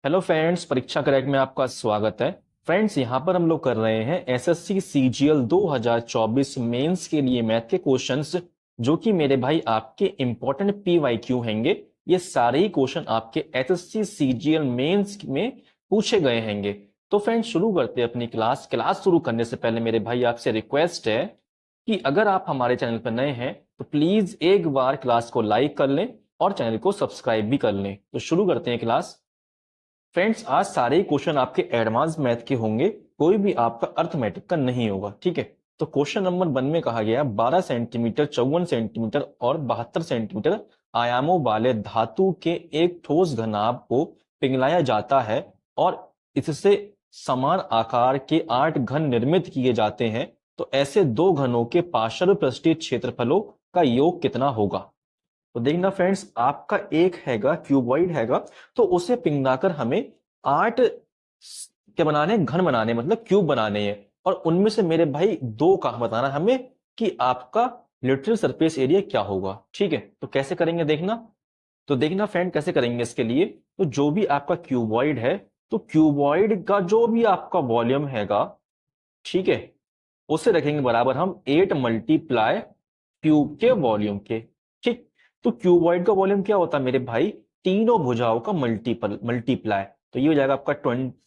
Hello friends, परीक्षा crack में आपका स्वागत है। फ्रेंड्स, यहाँ पर हम लोग कर रहे हैं एसएससी सीजीएल 2024 मेंस के लिए मैथ के क्वेश्चंस, जो कि मेरे भाई आपके इंपॉर्टेंट पीवाईक्यू हैंगे। ये सारे ही क्वेश्चन आपके एसएससी सीजीएल मेंस में पूछे गए हैंगे। तो फ्रेंड्स, शुरू करते हैं अपनी क्लास शुरू करने से पहले मेरे भाई आपसे रिक्वेस्ट है कि अगर आप हमारे चैनल पर नए हैं तो प्लीज एक बार क्लास को लाइक कर लें और चैनल को सब्सक्राइब भी कर लें। तो शुरू करते हैं क्लास। फ्रेंड्स, आज सारे क्वेश्चन आपके एडवांस मैथ के होंगे, कोई भी आपका अर्थमेटिक का नहीं होगा, ठीक है। तो क्वेश्चन नंबर 1 में कहा गया 12 सेंटीमीटर, 54 सेंटीमीटर और 72 सेंटीमीटर आयामों वाले धातु के एक ठोस घनाभ को पिघलाया जाता है और इससे समान आकार के 8 घन निर्मित किए जाते हैं। तो ऐसे दो घनों के पार्श्व पृष्ठीय क्षेत्रफलों का योग कितना होगा। तो देखना फ्रेंड्स, आपका एक हैगा क्यूबॉइड हैगा, तो उसे पिघलाकर हमें 8 क्या बनाने हैं, घन बनाने, मतलब क्यूब बनाने हैं। और उनमें से मेरे भाई दो का बताना हमें कि आपका लिटरल सरफेस एरिया क्या होगा, ठीक है। तो कैसे करेंगे देखना। तो देखना फ्रेंड, कैसे करेंगे इसके लिए। तो जो भी आपका क्यूबॉइड है, तो क्यूबॉइड का जो भी आपका वॉल्यूम हैगा, ठीक है, उसे रखेंगे बराबर हम 8 मल्टीप्लाई क्यूब के वॉल्यूम के, ठीक। तो क्यूबॉइड का वॉल्यूम क्या होता है मेरे भाई, तीनों भुजाओं का मल्टीप्लाई। तो ये हो जाएगा आपका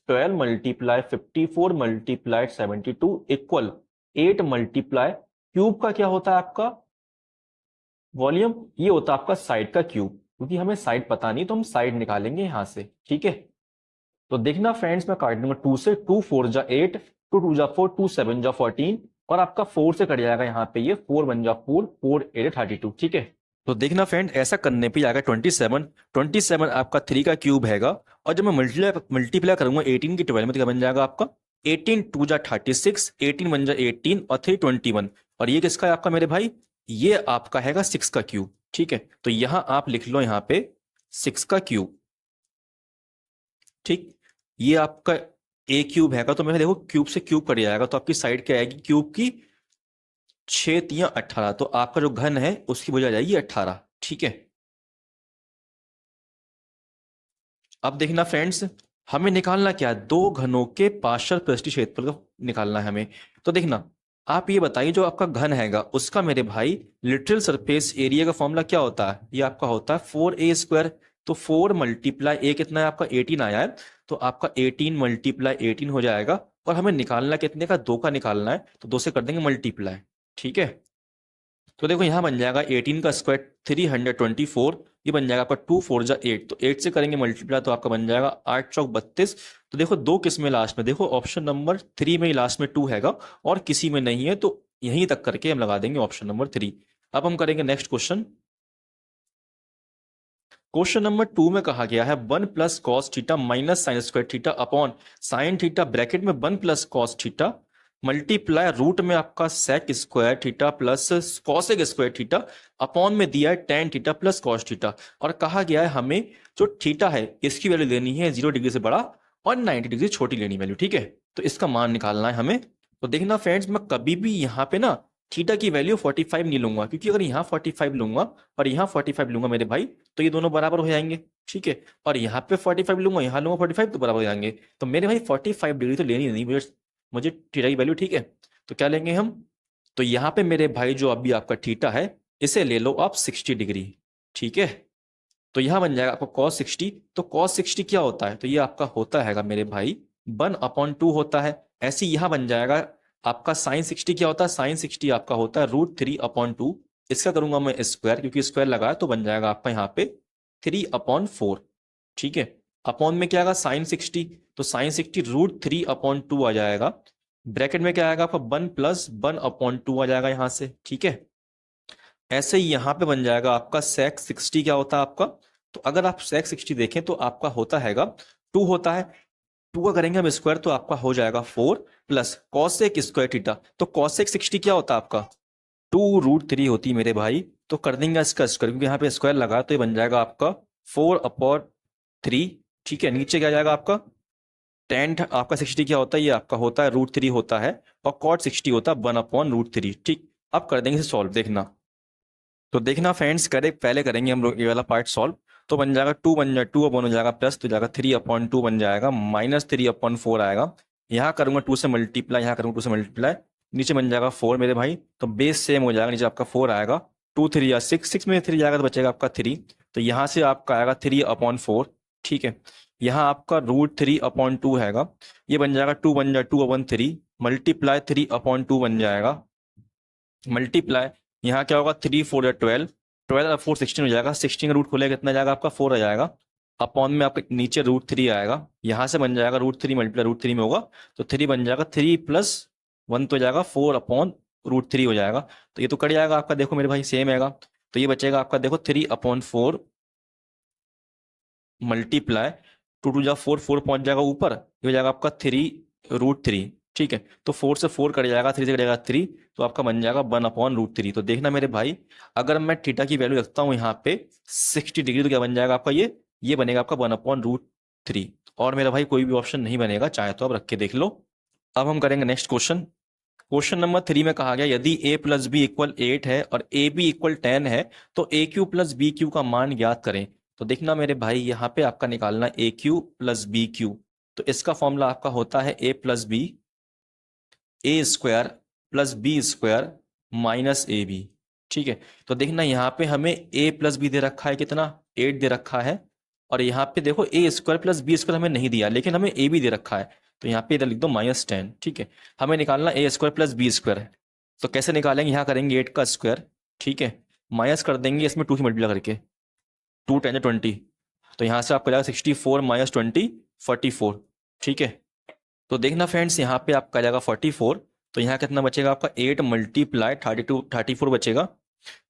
12 multiply 54 multiply 72 equal 8 multiply cube का क्या होता है आपका वॉल्यूम, ये होता है आपका साइड का क्यूब। क्योंकि हमें साइड पता नहीं तो हम साइड निकालेंगे यहां से, ठीक है। तो देखना फ्रेंड्स, मैं काट दूंगा 2 से, 2 4 जा 8, 2 2 जा 4, 2 7 जा 14 और आपका 4 से कट जाएगा यहाँ पे, ये 4 1 जा 4, 4 8 32, ठीक है। तो देखना फ्रेंड, ऐसा करने पे आएगा 27, 27 आपका 3 का क्यूब हैगा। और जब मैं मल्टीप्लाई करूंगा 18 की 12 में, तो क्या बन जाएगा आपका 18 2 जा 36, 18 1 जा 18 और 3 21। और ये किसका है आपका मेरे भाई, ये आपका हैगा 6 का क्यूब, ठीक है। तो यहां आप लिख लो यहाँ पे 6 का क्यूब, ठीक। ये आपका ए क्यूब हैगा, तो मेरे देखो क्यूब से क्यूब कट जाएगा, तो आपकी साइड क्या आएगी क्यूब की, 6 3 18। तो आपका जो घन है उसकी भुजा जाएगी 18, ठीक है। अब देखना फ्रेंड्स, हमें निकालना क्या है, दो घनों के पार्श्व पृष्ठीय क्षेत्रफल को निकालना है हमें। तो देखना, आप ये बताइए जो आपका घन हैगा उसका मेरे भाई लिटरल सरफेस एरिया का फॉर्मूला क्या होता है, ये आपका होता है 4a²। तो 4 मल्टीप्लाई ए कितना है आपका 18 आया है, तो आपका 18 मल्टीप्लाई 18 हो जाएगा। और हमें निकालना कितने का, 2 का निकालना है, तो 2 से कर देंगे मल्टीप्लाई, ठीक है। तो देखो यहां बन जाएगा 18 का स्क्वायर 324, ये बन जाएगा आपका 2 4 जा 8, तो 8 से करेंगे मल्टीप्लाई, तो आपका बन जाएगा 8 चौक 32। तो देखो दो किस में लास्ट में, देखो ऑप्शन नंबर 3 में ही लास्ट में 2 हैगा और किसी में नहीं है, तो यहीं तक करके हम लगा देंगे ऑप्शन नंबर 3। अब हम करेंगे नेक्स्ट क्वेश्चन। क्वेश्चन नंबर 2 में कहा गया है 1 plus cos theta minus sine square theta upon sine theta bracket में 1 plus cos theta multiply root में आपका sec square theta plus cosec square theta upon में दिया है tan theta plus cos theta. और कहा गया है हमें जो थीटा है इसकी वैल्यू लेनी है 0 डिग्री से बड़ा और 90 डिग्री से छोटी लेनी वैल्यू, ठीक है। तो इसका मान निकालना है हमें। तो देखना फ्रेंड्स, मैं कभी भी यहाँ पे ना थीटा की वैल्यू 45 नहीं लूंगा, क्योंकि अगर यहाँ 45 लूंगा और यहाँ 45 लूंगा मेरे भाई, तो ये दोनों बराबर हो जाएंगे, ठीक है। और यहाँ पे 45 लूंगा, यहाँ लूंगा 45, तो बराबर हो जाएंगे। तो मेरे भाई 45 डिग्री तो लेनी नहीं मुझे, मुझे थीटा की वैल्यू, ठीक है। तो क्या लेंगे हम, तो यहाँ पे मेरे भाई जो अभी आपका थीटा है इसे ले लो आप 60 डिग्री, ठीक है। तो यहां बन जाएगा आपका cos 60। तो cos 60 क्या होता है, तो ये आपका होता हैगा मेरे भाई 1/2 होता है। ऐसे ही यहां बन जाएगा आपका sin 60 क्या होता है, sin 60 आपका होता है √3/2। इसका करूंगा मैं स्क्वायर, क्योंकि स्क्वायर लगाया तो बन जाएगा आपका यहाँ पे 3/4, ठीक है। अपॉन में क्या आएगा sin 60, तो sin 60 √3/2 आ जाएगा। ब्रैकेट में क्या आएगा आपका 1 + 1/2 आ जाएगा यहां से, ठीक है। ऐसे ही यहां पे बन जाएगा आपका sec 60 क्या होता है आपका, तो अगर आप sec 60 देखें तो आपका होता हैगा 2 होता है। 2 का करेंगे हम स्क्वायर, तो आपका हो जाएगा 4 प्लस cosec स्क्वायर थीटा। तो cosec 60 क्या होता है आपका 2√3 होती है मेरे भाई। तो कर देंगे इसका स्क्वायर, क्योंकि यहाँ पे स्क्वायर लगा, तो ये बन जाएगा आपका 4/3, ठीक है। नीचे क्या जाएगा आपका टेन, आपका 60 क्या होता है, ये आपका होता है √3 होता है, और cot 60 होता है 1/√3, ठीक। अब कर देंगे इसे सॉल्व। देखना, तो देखना फ्रेंड्स, पहले करेंगे हम लोग ये वाला पार्ट सॉल्व। तो बन जाएगा 2 बन जाएगा 2 अपॉन हो जाएगा प्लस तो जाएगा 3/2 बन जाएगा माइनस 3/4 आएगा। यहाँ करूंगा 2 से मल्टीप्लाई, यहाँ करूंगा 2 से मल्टीप्लाई, नीचे बन जाएगा 4 मेरे भाई, तो बेस सेम हो जाएगा, नीचे आपका 4 आएगा, 2 3 या 6 में 3 जाएगा तो बचेगा आपका 3, तो यहाँ से आपका आएगा 3/4। ठीक है, यहाँ आपका √3/2 हैगा, ये बन जाएगा 2 बन जाएगा 2/3 मल्टीप्लाई 3/2 बन जाएगा, मल्टीप्लाई यहाँ क्या होगा 3 4 या 12, 12 और 4 16 हो जाएगा, 16 का रूट खोलेगा कितना जाएगा आपका 4 आ जाएगा, अपॉन में आपका नीचे √3 आएगा, यहाँ से बन जाएगा √3 मल्टीप्लाई √3 में होगा तो 3 बन जाएगा, 3 + 1 तो हो जाएगा 4/√3 हो जाएगा, तो ये तो कट जाएगा आपका, देखो मेरे भाई सेम आएगा, तो ये बचेगा आपका देखो 3/4 मल्टीप्लाई 2 2 जा 4 4 पहुंच जाएगा ऊपर, ये हो जाएगा आपका 3√3। ठीक है, तो 4 से 4 कट जाएगा, 3 से कट जाएगा 3, तो आपका बन जाएगा 1/√3। तो देखना मेरे भाई, अगर मैं थीटा की वैल्यू रखता हूँ यहाँ पे 60 डिग्री तो क्या बन जाएगा आपका, ये बनेगा आपका 1/√3, और मेरा भाई कोई भी ऑप्शन नहीं बनेगा, चाहे तो आप रख के देख लो। अब हम करेंगे नेक्स्ट क्वेश्चन। क्वेश्चन नंबर 3 में कहा गया यदि a + b = 8 है और ab = 10 है तो aq + bq का मान ज्ञात करें। तो देखना मेरे भाई, यहाँ पे आपका निकालना aq + bq, तो इसका फॉर्मूला आपका होता है a + b a² + b² - ab। ठीक है, तो देखना यहाँ पे हमें a + b दे रखा है कितना, 8 दे रखा है, और यहाँ पे देखो a² + b² हमें नहीं दिया, लेकिन हमें a भी दे रखा है, तो यहाँ पे इधर लिख दो -10। ठीक है, हमें निकालना a² + b², तो कैसे निकालेंगे, यहाँ करेंगे 8 का स्क्वायर, ठीक है, माइनस कर देंगे इसमें 2 से मल्टीप्लाई करके, 2 10 20, तो यहाँ से आपका जाएगा 64 - 20 44। ठीक है, तो देखना फ्रेंड्स, यहाँ पे आपका जाएगा 44, तो यहाँ कितना बचेगा आपका 8 × 32 34 बचेगा,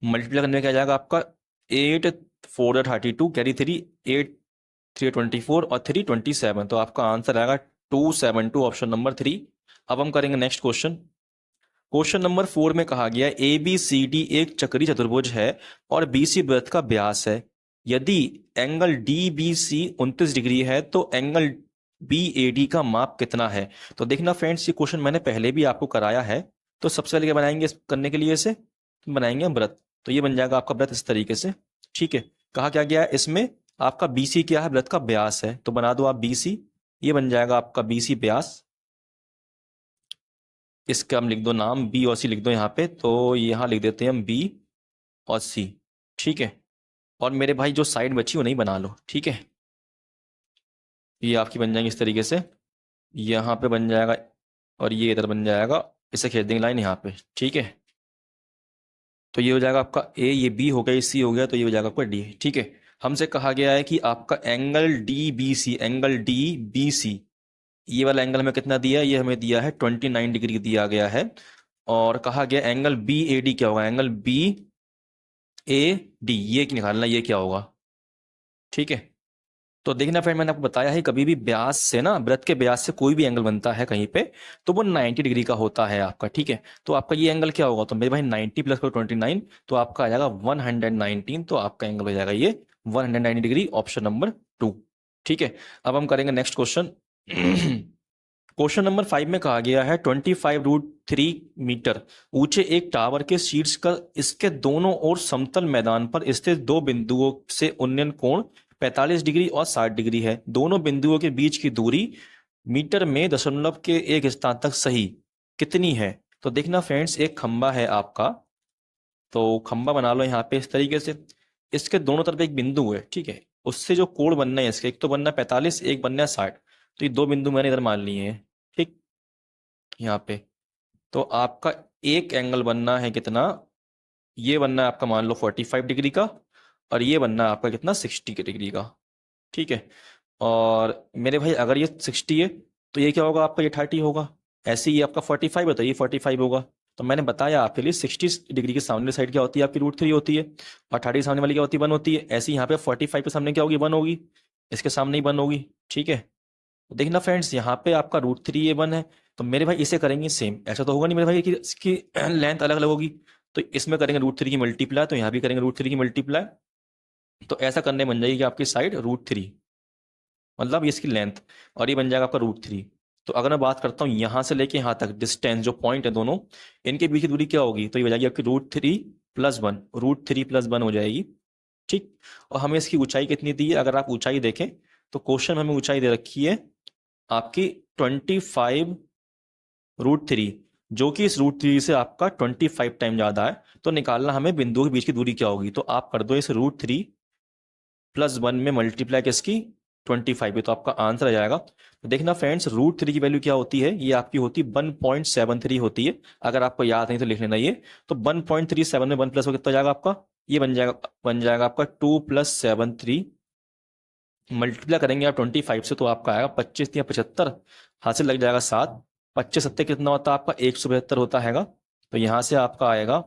मल्टीप्लाई करने में क्या जाएगा आपका 8 4 32 कैरी 3 8 3 24 और 3 27, तो आपका आंसर आएगा 272 ऑप्शन नंबर 3। अब हम करेंगे नेक्स्ट क्वेश्चन। क्वेश्चन नंबर 4 में कहा गया ABCD एक चक्रीय चतुर्भुज है और BC वृत्त का व्यास है, यदि एंगल DBC 29 डिग्री है तो एंगल BAD का माप कितना है। तो देखना फ्रेंड्स, ये क्वेश्चन मैंने पहले भी आपको कराया है, तो सबसे पहले क्या बनाएंगे करने के लिए, इसे बनाएंगे वृत्त, तो ये बन जाएगा आपका वृत्त इस तरीके से। ठीक है, कहा क्या गया है इसमें, आपका BC क्या है, वृत्त का व्यास है, तो बना दो आप BC, ये बन जाएगा आपका BC व्यास, इसका हम लिख दो नाम B और C लिख दो यहाँ पे, तो यहाँ लिख देते हैं हम B और C। ठीक है, और मेरे भाई जो साइड बची वो नहीं बना लो। ठीक है, ये आपकी बन जाएंगी इस तरीके से, यहाँ पे बन जाएगा और ये इधर बन जाएगा, इसे खींच देंगे लाइन यहाँ पे। ठीक है, तो ये हो जाएगा आपका A, ये B हो गया, ये C हो गया, तो ये हो जाएगा आपका D। ठीक है, हमसे कहा गया है कि आपका एंगल DBC, एंगल DBC, ये वाला एंगल हमें कितना दिया है, ये हमें दिया है 29 डिग्री दिया गया है, और कहा गया एंगल BAD क्या होगा, एंगल BAD ये निकालना, ये क्या होगा। ठीक है, तो देखना फ्रेंड, मैंने आपको बताया है कभी भी ब्यास से ना, वृत्त के ब्यास से कोई भी एंगल बनता है कहीं पे तो वो 90 डिग्री का होता है आपका। ठीक है, तो आपका ये एंगल क्या होगा, तो मेरे भाई 90 + 29, तो आपका आ जाएगा 119, तो आपका एंगल हो जाएगा ये 190 डिग्री, ऑप्शन नंबर 2। ठीक है, अब हम करेंगे नेक्स्ट क्वेश्चन। क्वेश्चन नंबर 5 में कहा गया है 25√3 मीटर ऊंचे एक टावर के शीर्ष का इसके दोनों ओर समतल मैदान पर स्थित दो बिंदुओं से उन्नयन कोण 45 डिग्री और 60 डिग्री है, दोनों बिंदुओं के बीच की दूरी मीटर में दशमलव के एक स्थान तक सही कितनी है। तो देखना फ्रेंड्स, एक खंबा है आपका, तो खंबा बना लो यहाँ पे इस तरीके से, इसके दोनों तरफ एक बिंदु है। ठीक है, उससे जो कोण बनना है इसके, एक तो बनना है 45, एक बनना है 60, तो ये दो बिंदु मैंने इधर मान लिए हैं। ठीक, यहाँ पे तो आपका एक एंगल बनना है कितना, ये बनना है आपका मान लो 45 डिग्री का, और ये बनना है आपका कितना 60 डिग्री का। ठीक है, और मेरे भाई अगर ये 60 है तो ये क्या होगा आपका, ये 30 होगा, ऐसे ही आपका 45 है तो ये 45 होगा। तो मैंने बताया आपके लिए 60 डिग्री के सामने साइड क्या होती है आपकी √3 होती है, और 30 सामने वाली क्या होती है 1 होती है, ऐसे ही यहाँ पे 45 के सामने क्या होगी 1 होगी, इसके सामने ही 1 होगी। ठीक है, तो देखना फ्रेंड्स, यहाँ पे आपका √3 ये 1 है, तो मेरे भाई इसे करेंगे सेम, ऐसा तो होगा नहीं मेरे भाई कि इसकी लेंथ अलग अलग होगी, तो इसमें करेंगे √3 की मल्टीप्लाई, तो यहाँ भी करेंगे √3 की मल्टीप्लाई, तो ऐसा करने बन जाएगी आपकी साइड √3, मतलब इसकी लेंथ, और ये बन जाएगा आपका √3। तो अगर मैं बात करता हूँ यहाँ से लेके यहाँ तक डिस्टेंस, जो पॉइंट है दोनों, इनके बीच की दूरी क्या होगी, तो ये हो जाएगी आपकी √3 + 1, √3 + 1 हो जाएगी, ठीक। और हमें इसकी ऊंचाई कितनी दी है, अगर आप ऊंचाई देखें तो क्वेश्चन में हमें ऊंचाई दे रखी है आपकी 25√3, जो कि इस √3 से आपका 25 टाइम ज्यादा है। तो निकालना हमें बिंदुओं के बीच की दूरी क्या होगी, तो आप कर दो इस √3 + 1 में मल्टीप्लाई किसकी 25 है, तो आपका आंसर आ जाएगा। तो देखना फ्रेंड्स, √3 की वैल्यू क्या होती है, ये आपकी होती है 1.73 होती है। अगर आपको याद नहीं तो लिख लेना ये। तो 1.37 में 1 प्लस हो कितना जाएगा आपका, ये बन जाएगा आपका 2 + 7 3, मल्टीप्लाई करेंगे आप 25 से तो आपका आएगा 25 या 75, हाथ से लग जाएगा 7, 25 सत्ते कितना होता है आपका 172 होता हैगा। तो यहाँ से आपका आएगा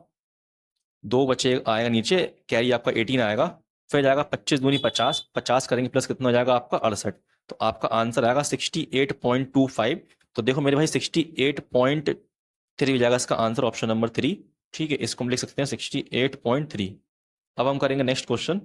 2 बचे आएगा नीचे, कैरी आपका 18 आएगा, फिर जाएगा 25 दूनी 50, 50 करेंगे प्लस कितना हो जाएगा आपका 68। तो आपका आंसर आएगा 68.25। तो देखो मेरे भाई 68.3 हो जाएगा इसका आंसर, ऑप्शन नंबर 3। ठीक है, इसको हम लिख सकते हैं 68.3। अब हम करेंगे नेक्स्ट क्वेश्चन।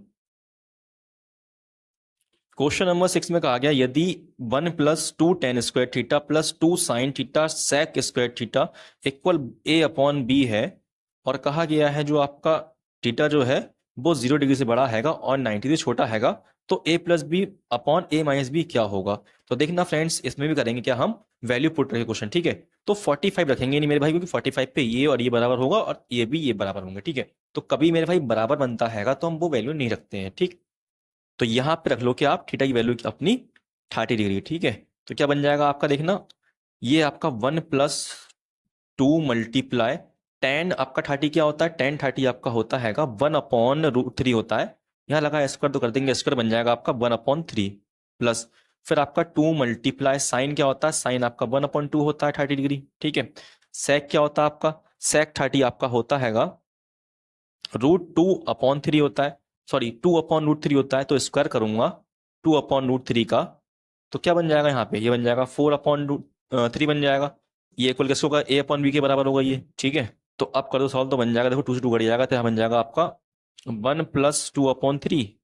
क्वेश्चन नंबर 6 में कहा गया यदि 1 + 2 tan square theta + 2 sin theta sec square theta equal a/b है, और कहा गया है जो आपका थीटा जो है वो 0 डिग्री से बड़ा हैगा और 90 से छोटा हैगा, तो a + b/a - b क्या होगा। तो देखना फ्रेंड्स, इसमें भी करेंगे क्या, हम वैल्यू पुट रखेंगे क्वेश्चन। ठीक है, तो 45 रखेंगे नहीं मेरे भाई, क्योंकि 45 पे ये और ये बराबर होगा और ये भी ये बराबर होंगे। ठीक है, तो कभी मेरे भाई बराबर बनता हैगा तो हम वो वैल्यू नहीं रखते हैं। ठीक, तो यहां पे रख लो कि आप थीटा की वैल्यू अपनी 30 डिग्री। ठीक है, तो क्या बन जाएगा आपका, देखना ये आपका 1 + 2 मल्टीप्लाई tan आपका 30 क्या होता है, tan 30 आपका होता हैगा 1/√3 होता है। यहाँ लगा स्क्वायर तो कर देंगे स्क्वायर, बन जाएगा आपका 1/3 प्लस फिर आपका 2 मल्टीप्लाई साइन क्या होता है, साइन आपका 1/2 होता है 30 डिग्री। ठीक है, सेक क्या होता है आपका, सेक 30 आपका होता हैगा √2/3 होता है, सॉरी 2/√3 होता है। तो स्क्वायर करूंगा 2/√3 का, तो क्या बन जाएगा यहाँ पे, ये बन जाएगा 4/3 बन जाएगा। ये इक्वल कैसे होगा, a/b के बराबर होगा ये। ठीक है, तो अब कर दो सॉल्व, तो बन जाएगा, देखो 2 से 2 कट जाएगा, तो यहाँ बन जाएगा आपका 1 + 2/3,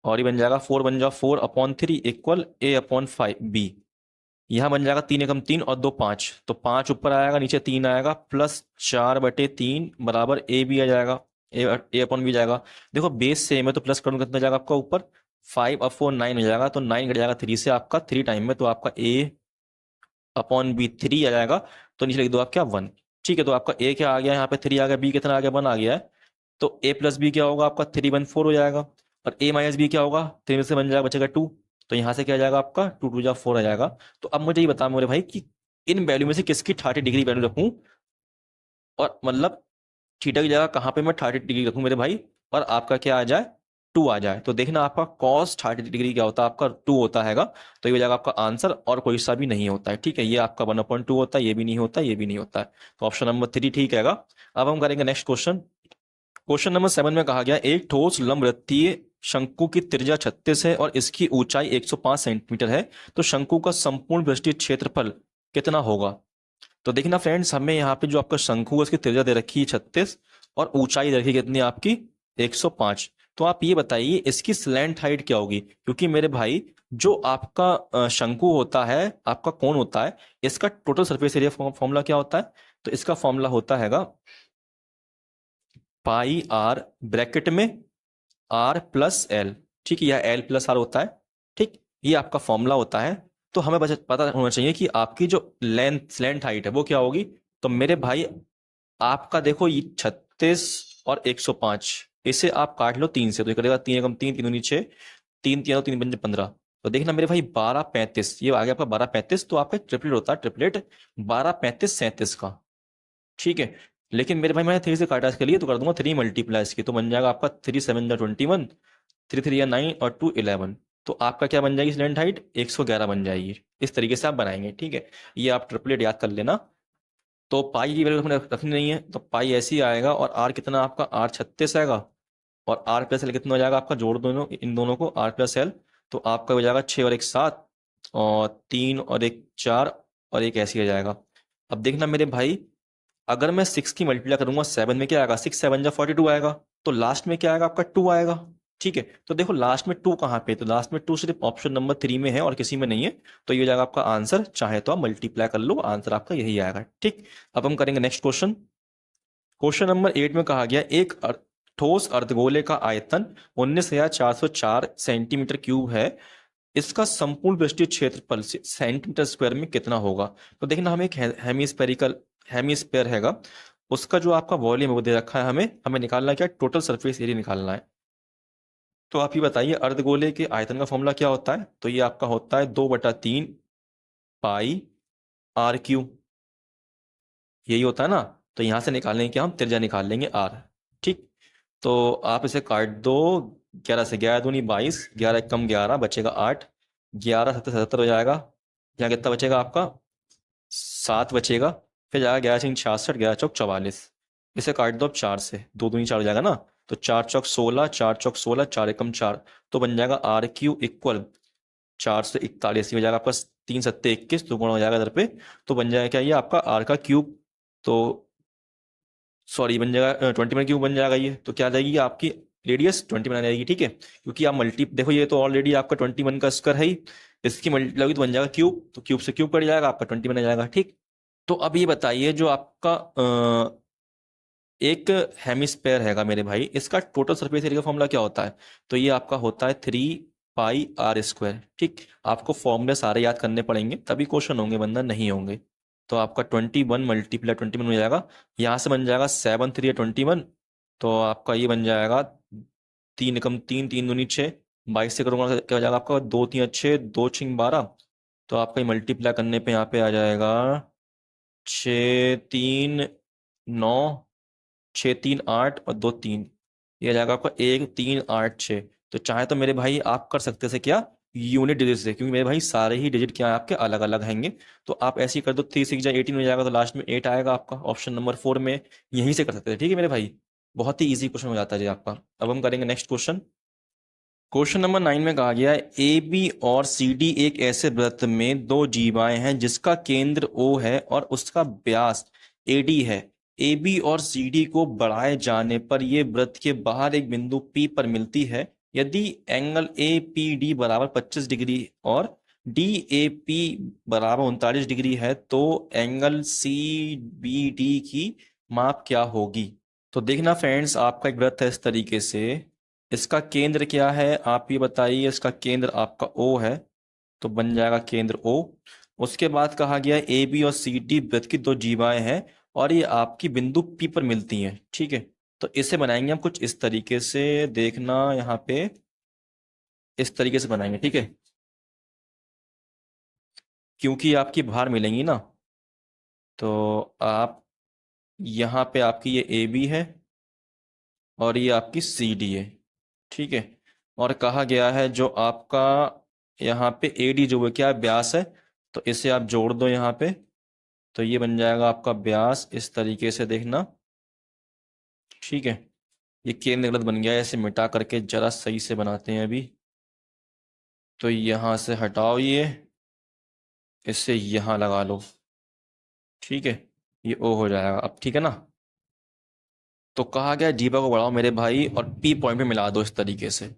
और ये बन जाएगा 4, बन जाओ 4/3 इक्वल a/5b। यहाँ बन जाएगा 3 एकम 3 और 2 5, तो 5 ऊपर आएगा, नीचे 3 आएगा, प्लस 4/3 बराबर ए भी आ जाएगा, a/b जाएगा। देखो बेस सेम है तो प्लस करूंगा कितना जाएगा आपका ऊपर, 5 और 4 9 हो जाएगा, तो 9 घट जाएगा 3 से आपका 3 टाइम में, तो आपका a/b 3 आ जाएगा। तो नीचे लिख दो आप क्या 1। ठीक है, तो आपका a क्या आ गया यहाँ पे 3 आ गया, b कितना आ गया 1 आ गया है, तो a + b क्या होगा आपका 3 1 4 हो जाएगा, और a - b क्या होगा 3 में से बन जाएगा बचेगा 2, तो यहाँ से क्या आ जाएगा आपका 2 2 जा 4 आ जाएगा। तो अब मुझे ये बता मेरे भाई कि इन वैल्यू में से किसकी 30 डिग्री वैल्यू रखूं, और मतलब थीटा की जगह कहाँ पे मैं 30 डिग्री रखूं मेरे भाई, और आपका क्या आ जाए 2 आ जाए। तो देखना आपका cos 30 डिग्री क्या होता है, आपका 2 होता हैगा, तो ये हो जाएगा आपका आंसर, और कोई सा भी नहीं होता है। ठीक है, ये आपका 1/2 होता है, ये भी नहीं होता, ये भी नहीं होता है, तो ऑप्शन नंबर 3 ठीक हैगा। अब हम करेंगे नेक्स्ट क्वेश्चन। क्वेश्चन नंबर 7 में कहा गया एक ठोस लंबवृत्तीय शंकु की त्रिज्या 36 है और इसकी ऊंचाई 105 सेंटीमीटर है, तो शंकु का संपूर्ण पृष्ठीय क्षेत्रफल कितना होगा। तो देखना फ्रेंड्स, हमें यहाँ पे जो आपका शंकु है उसकी त्रिज्या दे रखी है 36 और ऊंचाई दे रखी है कितनी आपकी 105। तो आप ये बताइए इसकी स्लैंट हाइट क्या होगी, क्योंकि मेरे भाई जो आपका शंकु होता है, आपका कोण होता है, इसका टोटल सरफेस एरिया फॉर्मूला क्या होता है, तो इसका फॉर्मूला होता हैगा πr ब्रैकेट में r + l। ठीक है, यह l + r होता है। ठीक, ये आपका फॉर्मूला होता है। तो हमें पता होना चाहिए कि आपकी जो स्लैंट हाइट है वो क्या होगी। तो मेरे भाई आपका देखो ये 36 और 105, इसे आप काट लो 3 से, तो ये करेगा 3 एकम 3 3 दूनी 6, 3 3 3 पंजे 15। तो देखना मेरे भाई 12 35, ये आ गया आपका 12 35, तो आपका ट्रिपलेट होता है, ट्रिपलेट 12 35 37 का। ठीक है, लेकिन मेरे भाई मैं 3 से काटा इसके लिए, तो कर दूंगा 3 मल्टीप्लाई इसकी, तो बन जाएगा आपका 3 7 जा 21, 3 3 या 9 और 2 11। तो आपका क्या बन जाएगी स्लैंट हाइट 111 बन जाएगी। इस तरीके से आप बनाएंगे। ठीक है, ये आप ट्रिपलेट याद कर लेना। तो पाई की वैल्यू हमें रखनी नहीं है, तो पाई ऐसे ही आएगा, और आर कितना आपका आर 36 आएगा, और आर + एल कितना हो जाएगा आपका, जोड़ दोनों इन दोनों को आर + एल, तो आपका हो जाएगा 6 और 1 7 और 3 और 1 4 और 1 ऐसे ही आ जाएगा। अब देखना मेरे भाई, अगर मैं 6 की मल्टीप्लाई करूंगा 7 में क्या आएगा, 6 7 जा 42 आएगा, तो लास्ट में क्या आएगा आपका 2 आएगा। ठीक है, तो देखो लास्ट में 2 कहाँ पे, तो लास्ट में 2 सिर्फ ऑप्शन नंबर 3 में है और किसी में नहीं है, तो ये हो जाएगा आपका आंसर। चाहे तो आप मल्टीप्लाई कर लो, आंसर आपका यही आएगा। ठीक, अब हम करेंगे नेक्स्ट क्वेश्चन। क्वेश्चन नंबर 8 में कहा गया एक ठोस अर्धगोले का आयतन 19,404 सेंटीमीटर क्यूब है। इसका संपूर्ण पृष्ठीय क्षेत्रफल से सेंटीमीटर स्क्वायर में कितना होगा? तो देखना, हमें एक हेमीस्फेयर हैगा, उसका जो आपका वॉल्यूम है वो दे रखा है, हमें हमें निकालना है क्या? टोटल सरफेस एरिया निकालना है। तो आप ये बताइए, अर्धगोले के आयतन का फॉर्मूला क्या होता है? तो ये आपका होता है 2/3 पाई आर क्यू, यही होता है ना। तो यहां से निकालेंगे क्या? हम त्रिज्या निकाल लेंगे आर। ठीक, तो आप इसे काट दो। 11 से 11 दूनी 22, 11 कम 11 बचेगा 8, 11 7 77 हो जाएगा। यहाँ कितना बचेगा आपका? 7 बचेगा। फिर जाएगा 11 6 66, 11 चौक 44। इसे काट दो अब 4 से, 2 दूनी 4 हो जाएगा ना। तो 4 चौक 16, 4 चौक 16, 4 एकम 4, तो बन जाएगा आर क्यू इक्वल 441। हो जाएगा आपका 3 सत्ते 21, तो गुणा हो जाएगा इधर पे। तो बन जाएगा क्या? ये आपका आर का क्यूब, तो सॉरी बन जाएगा 21 क्यूब बन जाएगा ये। तो क्या आ जाएगी आपकी रेडियस? 21 आ जाएगी। ठीक है, क्योंकि आप मल्टी देखो, ये तो ऑलरेडी आपका 21 का स्क्वायर है ही, इसकी मल्टी लगेगी तो बन जाएगा क्यूब, तो क्यूब से क्यूब कट जाएगा, आपका 21 आ जाएगा। ठीक, तो अब ये बताइए, जो आपका एक हेमिस्फेयर हैगा मेरे भाई, इसका टोटल सरफेस एरिया का फॉर्मूला क्या होता है? तो ये आपका होता है 3 पाई r स्क्वायर। ठीक, आपको फॉर्मूले सारे याद करने पड़ेंगे, तभी क्वेश्चन होंगे, वरना नहीं होंगे। तो आपका 21 मल्टीप्लाई 21 हो जाएगा, यहाँ से बन जाएगा 7 3 21, तो आपका ये बन जाएगा 3 एकम 3, 3 दूनी 6, 22 से करूँगा क्या हो जाएगा आपका? 2 3 6, 2 6 12, तो आपका ये मल्टीप्लाई करने पे यहाँ पे आ जाएगा 6 3 9, 6 3 8 और 2 3, ये आ जाएगा आपका 1 3 8 6। तो चाहे तो मेरे भाई आप कर सकते से क्या? यूनिट डिजिट से, क्योंकि मेरे भाई सारे ही डिजिट क्या है आपके अलग अलग हैंगे। तो आप ऐसे ही कर दो, 3 6 18 हो जाएगा, तो लास्ट में 8 आएगा आपका ऑप्शन नंबर 4 में। यहीं से कर सकते थे। ठीक है मेरे भाई, बहुत ही इजी क्वेश्चन हो जाता है जी आपका। अब हम करेंगे नेक्स्ट क्वेश्चन। क्वेश्चन नंबर 9 में कहा गया है, ए बी और सी डी एक ऐसे वृत्त में दो जीवाएं हैं जिसका केंद्र ओ है और उसका व्यास ए डी है। ए बी और सी डी को बढ़ाए जाने पर ये वृत्त के बाहर एक बिंदु पी पर मिलती है। यदि एंगल ए पी डी बराबर 25 डिग्री और डी ए पी बराबर 39 डिग्री है, तो एंगल सी बी डी की माप क्या होगी? तो देखना फ्रेंड्स, आपका एक वृत्त है इस तरीके से, इसका केंद्र क्या है आप ये बताइए? इसका केंद्र आपका O है, तो बन जाएगा केंद्र O। उसके बाद कहा गया ए बी और सी डी वृत्त की दो जीवाएं हैं और ये आपकी बिंदु P पर मिलती हैं। ठीक है, तो इसे बनाएंगे हम कुछ इस तरीके से, देखना यहाँ पे इस तरीके से बनाएंगे। ठीक है, क्योंकि आपकी बाहर मिलेंगी ना, तो आप यहाँ पे आपकी ये ए बी है और ये आपकी सी डी है। ठीक है, और कहा गया है जो आपका यहाँ पे एडी जो है क्या व्यास है, तो इसे आप जोड़ दो यहाँ पे, तो ये बन जाएगा आपका व्यास इस तरीके से, देखना। ठीक है, ये केंद्र गलत बन गया है, इसे मिटा करके जरा सही से बनाते हैं अभी। तो यहाँ से हटाओ ये, इसे यहाँ लगा लो। ठीक है, ये ओ हो जाएगा अब। ठीक है ना, तो कहा गया जीवा को बढ़ाओ मेरे भाई और पी पॉइंट पे मिला दो इस तरीके से।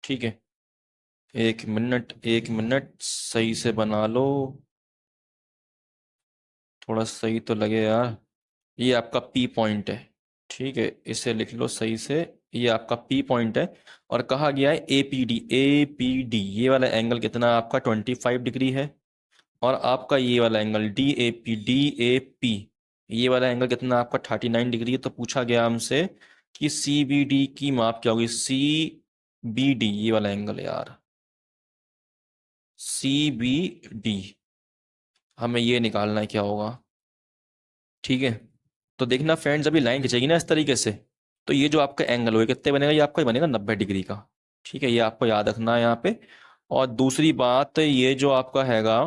ठीक है, 1 मिनट 1 मिनट, सही से बना लो, थोड़ा सही तो लगे यार। ये आपका पी पॉइंट है। ठीक है, इसे लिख लो सही से, ये आपका पी पॉइंट है। और कहा गया है ए पी डी ये वाला एंगल कितना है आपका? 25 डिग्री है। और आपका ये वाला एंगल डी ए पी ये वाला एंगल कितना है आपका? 39 डिग्री है। तो पूछा गया हमसे कि सी बी डी की माप क्या होगी? सी बी डी ये वाला एंगल यार, सी बी डी हमें ये निकालना है क्या होगा। ठीक है, तो देखना फ्रेंड्स, अभी लाइन खिंचेगी ना इस तरीके से, तो ये जो आपका एंगल होगा कितने बनेगा? ये आपका बनेगा 90 डिग्री का। ठीक है, ये आपको याद रखना है यहाँ पे। और दूसरी बात, ये जो आपका हैगा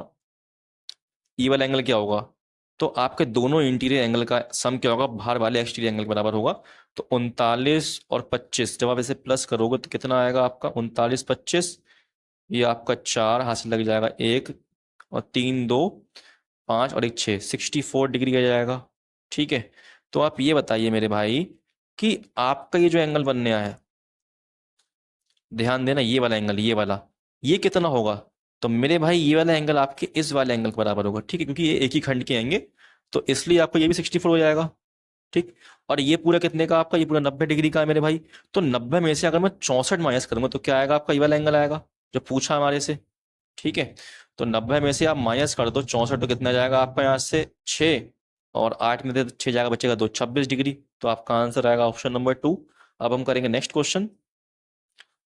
ये वाला एंगल क्या होगा? तो आपके दोनों इंटीरियर एंगल का सम क्या होगा? बाहर वाले एक्सटीरियर एंगल के बराबर होगा। तो 39 और 25 जब आप इसे प्लस करोगे तो कितना आएगा आपका? 39 25, ये आपका 4 हाथ से लग जाएगा 1 और 3 2 5 और 1 6, 64 डिग्री आ जाएगा। ठीक है, तो आप ये बताइए मेरे भाई कि आपका ये जो एंगल बनने आया है, ध्यान देना, ये वाला एंगल, ये वाला, ये कितना होगा? तो मेरे भाई ये वाला एंगल आपके इस वाले एंगल के बराबर होगा। ठीक है, क्योंकि ये एक ही खंड के आएंगे, तो इसलिए आपको ये भी 64 हो जाएगा। ठीक। और ये पूरा कितने का आपका, ये पूरा 90 डिग्री का है मेरे भाई। तो 90 में से अगर मैं 64 माइनस करूंगा तो क्या आएगा आपका, ये वाला एंगल आएगा जो पूछा हमारे से। ठीक है। तो 90 में से आप माइनस कर दो 64, तो कितना जाएगा आपका यहाँ से 6, और 8 में से 6 जाएगा, बचेगा 2, 26 डिग्री। तो आपका आंसर आएगा ऑप्शन नंबर 2। अब हम करेंगे नेक्स्ट क्वेश्चन।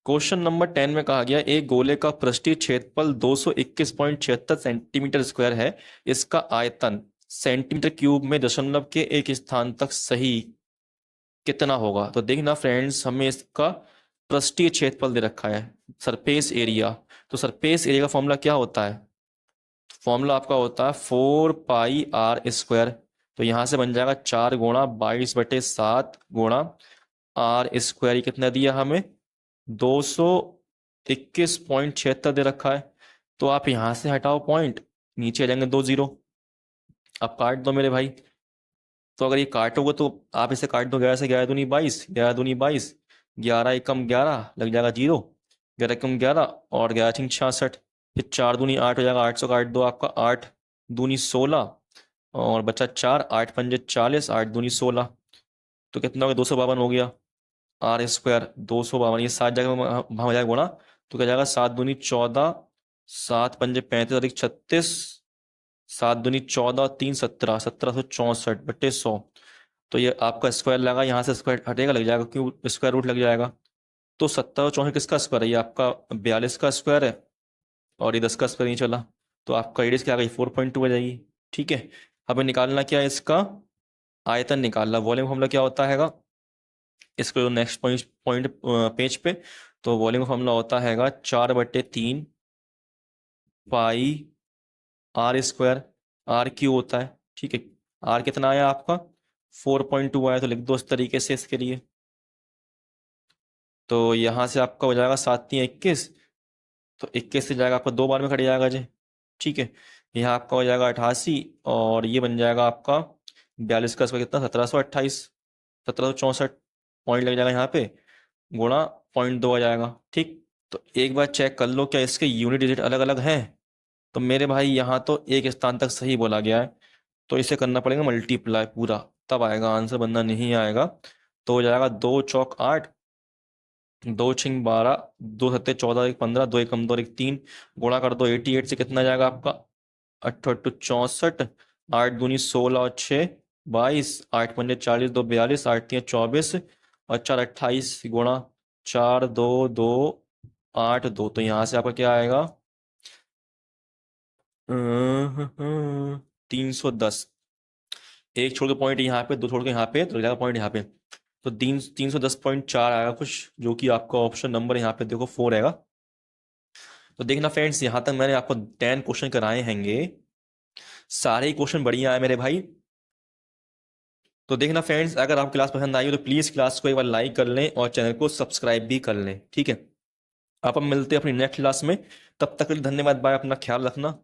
क्वेश्चन नंबर 10 में कहा गया एक गोले का पृष्ठीय क्षेत्रफल 221.76 सेंटीमीटर स्क्वायर है। इसका आयतन सेंटीमीटर क्यूब में दशमलव के एक स्थान तक सही कितना होगा। तो देखना फ्रेंड्स, हमें इसका पृष्ठीय क्षेत्रफल दे रखा है, सरफेस एरिया। तो सरफेस एरिया का फॉर्मूला क्या होता है, फॉर्मूला आपका होता है 4 पाई r स्क्वायर। तो यहां से बन जाएगा 4 गुणा 22/7 गुणा आर स्क्वायर। कितना दिया हमें, 221.76 दे रखा है। तो आप यहां से हटाओ पॉइंट, नीचे आ जाएंगे 2 जीरो। अब काट दो मेरे भाई। तो अगर ये काटोगे तो आप इसे काट दो, 11 से 11 दूनी 22, 11 दूनी 22, 11 एकम 11 लग जाएगा जीरो, 11 एकम 11 और 11 छिंग 66। फिर 4 दूनी 8 हो जाएगा, 8 से काट दो आपका, 8 दूनी 16 और बचा 4, 8 पंजे 40, 8 दूनी 16। तो कितना हो गया, 252 हो गया आर स्क्वायर, 252। ये 7 जगह में हो जाएगा गुणा, तो क्या जाएगा 7 दूनी 14, 7 पंजे 35 अधिक 36, 7 दूनी 14, 3 17, 1764/100। तो ये आपका स्क्वायर लगा, यहाँ से स्क्वायर हटेगा, लग जाएगा क्यों, स्क्वायर रूट लग जाएगा। तो 1764 किसका स्क्वायर है, ये आपका 42 का स्क्वायर है, और ये 10 का स्क्वायर नहीं चला। तो आपका रेडियस क्या आ गई, 4.2 आ जाएगी। ठीक है। हमें निकालना क्या है, इसका आयतन निकालना। वॉल्यूम फॉर्मूला क्या होता है, इसको नेक्स्ट पॉइंट पेज पे। तो वॉल्यूम का फॉर्मूला होता है 4/3 पाई आर स्क्वायर, आर क्यू होता है। ठीक है। आर कितना आया आपका, 4.2 आया, तो लिख दो इस तरीके से इसके लिए। तो यहाँ से आपका हो जाएगा 7×3 = 21, तो 21 से जाएगा आपका 2 बार में कट जाएगा जी। ठीक है। यहाँ आपका हो जाएगा 88, और ये बन जाएगा आपका 42 का स्क्वायर, कितना 1728, 1764 पॉइंट लग जाएगा यहाँ पे, गुणा 0.2 आ जाएगा। ठीक। तो एक बार चेक कर लो क्या इसके यूनिट डिजिट अलग अलग हैं। तो मेरे भाई यहाँ तो एक स्थान तक सही बोला गया है, तो इसे करना पड़ेगा मल्टीप्लाई पूरा, तब आएगा आंसर, बनना नहीं आएगा। तो हो जाएगा 2 चौक 8, 2 छिंग 12, 2 सत्ते 14, 1 15, 2 एकम 2, 1 3, गुणा कर दो 88 से, कितना जाएगा आपका 8 8 64, 8 दूनी 16 और 6 22, 8 पंजे 40, 2 42, 8 3 24 और 4 28, गुणा 4 2 2 8 2। तो यहाँ से आपका क्या आएगा, 310। एक छोड़ के पॉइंट यहाँ पे, 2 छोड़ के यहाँ पे, तो लग पॉइंट यहाँ पे। तो 310.4 आएगा कुछ, जो कि आपका ऑप्शन नंबर यहाँ पे देखो 4 आएगा। तो देखना फ्रेंड्स, यहाँ तक मैंने आपको 10 क्वेश्चन कराए हैंगे, सारे ही क्वेश्चन बढ़िया आए मेरे भाई। तो देखना फ्रेंड्स, अगर आपको क्लास पसंद आई हो तो प्लीज क्लास को एक बार लाइक कर लें और चैनल को सब्सक्राइब भी कर लें। ठीक है। आप हम मिलते हैं अपनी नेक्स्ट क्लास में, तब तक के लिए धन्यवाद, बाय, अपना ख्याल रखना।